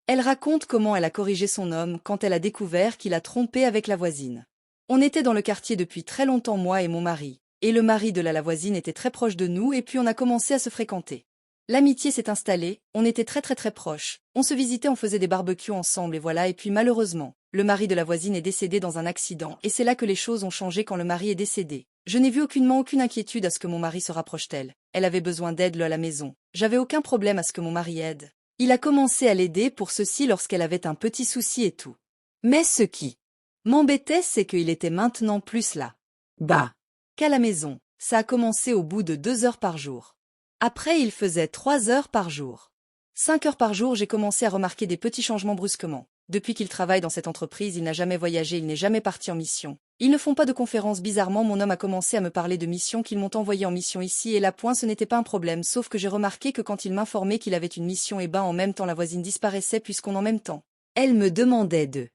Elle raconte comment elle a corrigé son homme quand elle a découvert qu'il a trompé avec la voisine. On était dans le quartier depuis très longtemps, moi et mon mari, et le mari de la voisine était très proche de nous et puis on a commencé à se fréquenter. L'amitié s'est installée, on était très proches, on se visitait, on faisait des barbecues ensemble et voilà, et puis malheureusement, le mari de la voisine est décédé dans un accident et c'est là que les choses ont changé quand le mari est décédé. Je n'ai vu aucune inquiétude à ce que mon mari se rapproche d'elle. Elle avait besoin d'aide à la maison. J'avais aucun problème à ce que mon mari aide. Il a commencé à l'aider pour ceci lorsqu'elle avait un petit souci et tout. Mais ce qui m'embêtait, c'est qu'il était maintenant plus là. Bah. Qu'à la maison. Ça a commencé au bout de 2 heures par jour. Après, il faisait 3 heures par jour. 5 heures par jour, j'ai commencé à remarquer des petits changements brusquement. Depuis qu'il travaille dans cette entreprise, il n'a jamais voyagé, il n'est jamais parti en mission. Ils ne font pas de conférences. Bizarrement, mon homme a commencé à me parler de missions qu'ils m'ont envoyées en mission ici et là. Ce n'était pas un problème, sauf que j'ai remarqué que quand il m'informait qu'il avait une mission, et en même temps la voisine disparaissait puisqu'on en même temps. Elle me demandait de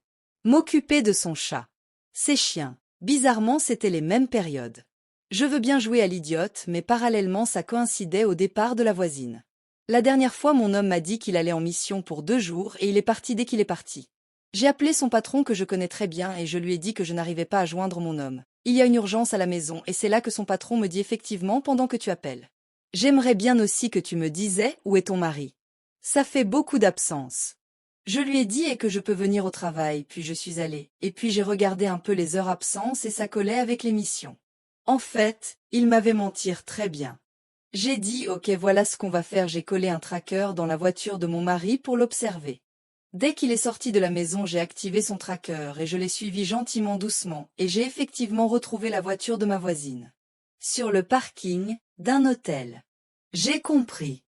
m'occuper de son chat. Ses chiens. Bizarrement, c'était les mêmes périodes. Je veux bien jouer à l'idiote, mais parallèlement ça coïncidait au départ de la voisine. La dernière fois, mon homme m'a dit qu'il allait en mission pour 2 jours et il est parti dès qu'il est parti. J'ai appelé son patron que je connais très bien et je lui ai dit que je n'arrivais pas à joindre mon homme. Il y a une urgence à la maison et c'est là que son patron me dit effectivement pendant que tu appelles. J'aimerais bien aussi que tu me disais où est ton mari. Ça fait beaucoup d'absence. Je lui ai dit et que je peux venir au travail, puis je suis allée, et puis j'ai regardé un peu les heures absences et ça collait avec les missions. En fait, il m'avait menti très bien. J'ai dit ok, voilà ce qu'on va faire, j'ai collé un tracker dans la voiture de mon mari pour l'observer. Dès qu'il est sorti de la maison, j'ai activé son tracker et je l'ai suivi gentiment doucement et j'ai effectivement retrouvé la voiture de ma voisine. Sur le parking d'un hôtel. J'ai compris.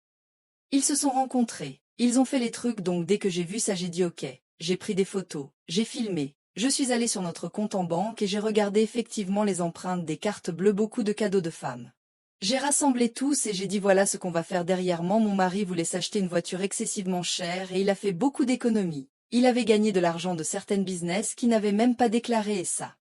Ils se sont rencontrés, ils ont fait les trucs donc dès que j'ai vu ça j'ai dit ok, j'ai pris des photos, j'ai filmé, je suis allé sur notre compte en banque et j'ai regardé effectivement les empreintes des cartes bleues, beaucoup de cadeaux de femmes. J'ai rassemblé tous et j'ai dit voilà ce qu'on va faire derrière moi. Mon mari voulait s'acheter une voiture excessivement chère et il a fait beaucoup d'économies. Il avait gagné de l'argent de certaines business qui n'avaient même pas déclaré ça.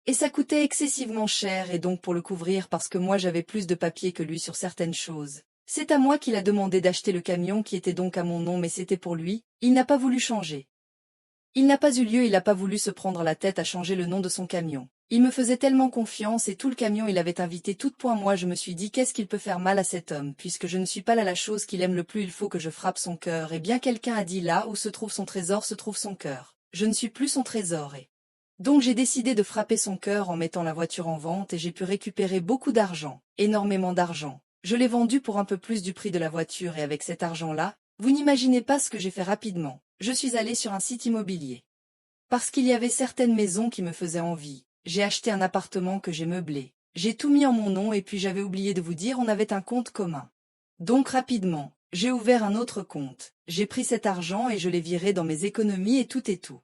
Et ça coûtait excessivement cher et donc pour le couvrir parce que moi j'avais plus de papiers que lui sur certaines choses. C'est à moi qu'il a demandé d'acheter le camion qui était donc à mon nom mais c'était pour lui, il n'a pas voulu changer. Il n'a pas eu lieu, il n'a pas voulu se prendre la tête à changer le nom de son camion. Il me faisait tellement confiance et tout le camion il avait invité tout point. Moi je me suis dit qu'est-ce qu'il peut faire mal à cet homme puisque je ne suis pas là la chose qu'il aime le plus, il faut que je frappe son cœur et bien quelqu'un a dit là où se trouve son trésor se trouve son cœur. Je ne suis plus son trésor et donc j'ai décidé de frapper son cœur en mettant la voiture en vente et j'ai pu récupérer beaucoup d'argent, énormément d'argent. Je l'ai vendu pour un peu plus du prix de la voiture et avec cet argent-là, vous n'imaginez pas ce que j'ai fait rapidement. Je suis allé sur un site immobilier. Parce qu'il y avait certaines maisons qui me faisaient envie. J'ai acheté un appartement que j'ai meublé. J'ai tout mis en mon nom et puis j'avais oublié de vous dire on avait un compte commun. Donc rapidement, j'ai ouvert un autre compte. J'ai pris cet argent et je l'ai viré dans mes économies et tout et tout.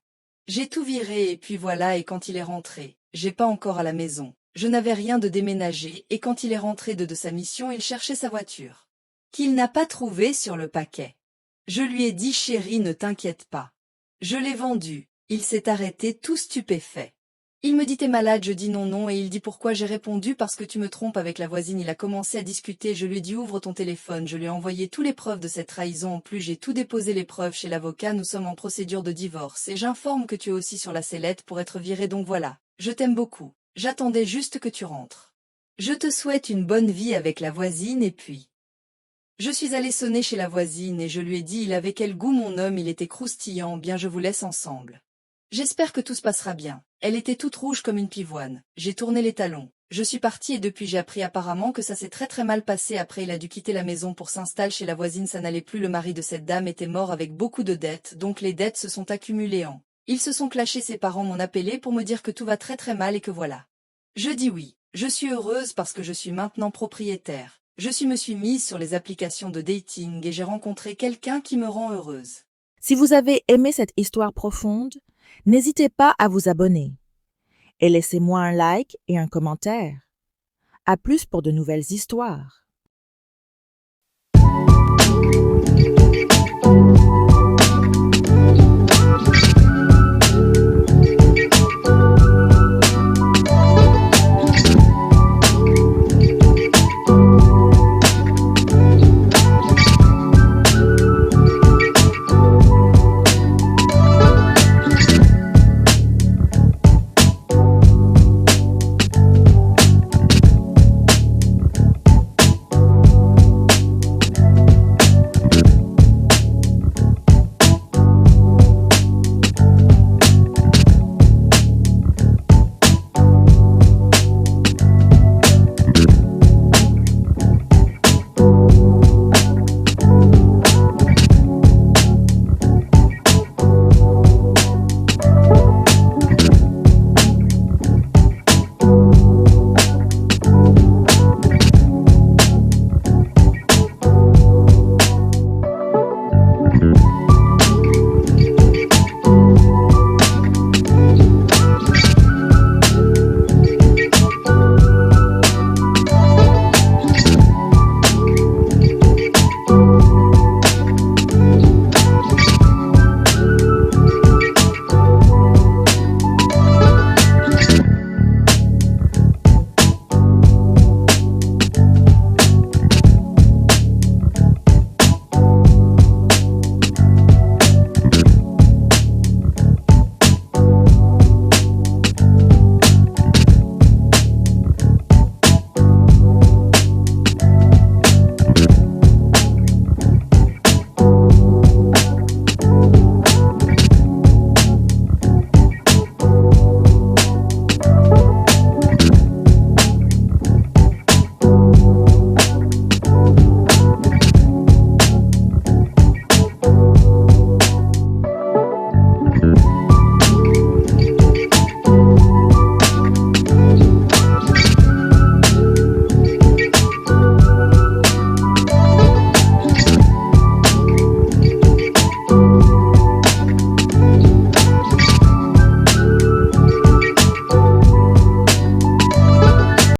J'ai tout viré et puis voilà et quand il est rentré, j'ai pas encore à la maison. Je n'avais rien de déménager et quand il est rentré de sa mission il cherchait sa voiture. Qu'il n'a pas trouvé sur le paquet. Je lui ai dit chérie ne t'inquiète pas. Je l'ai vendu. Il s'est arrêté tout stupéfait. Il me dit t'es malade, je dis non et il dit pourquoi j'ai répondu parce que tu me trompes avec la voisine. Il a commencé à discuter, je lui ai dit ouvre ton téléphone, je lui ai envoyé toutes les preuves de cette trahison, en plus j'ai tout déposé les preuves chez l'avocat, nous sommes en procédure de divorce et j'informe que tu es aussi sur la sellette pour être viré donc voilà, je t'aime beaucoup, j'attendais juste que tu rentres. Je te souhaite une bonne vie avec la voisine et puis... Je suis allée sonner chez la voisine et je lui ai dit il avait quel goût mon homme, il était croustillant, bien je vous laisse ensemble. J'espère que tout se passera bien. Elle était toute rouge comme une pivoine. J'ai tourné les talons. Je suis partie et depuis j'ai appris apparemment que ça s'est très mal passé. Après il a dû quitter la maison pour s'installer chez la voisine, ça n'allait plus. Le mari de cette dame était mort avec beaucoup de dettes, donc les dettes se sont accumulées en... Ils se sont clashés, ses parents m'ont appelé pour me dire que tout va très mal et que voilà. Je dis oui. Je suis heureuse parce que je suis maintenant propriétaire. Me suis mise sur les applications de dating et j'ai rencontré quelqu'un qui me rend heureuse. Si vous avez aimé cette histoire profonde, n'hésitez pas à vous abonner et laissez-moi un like et un commentaire. À plus pour de nouvelles histoires.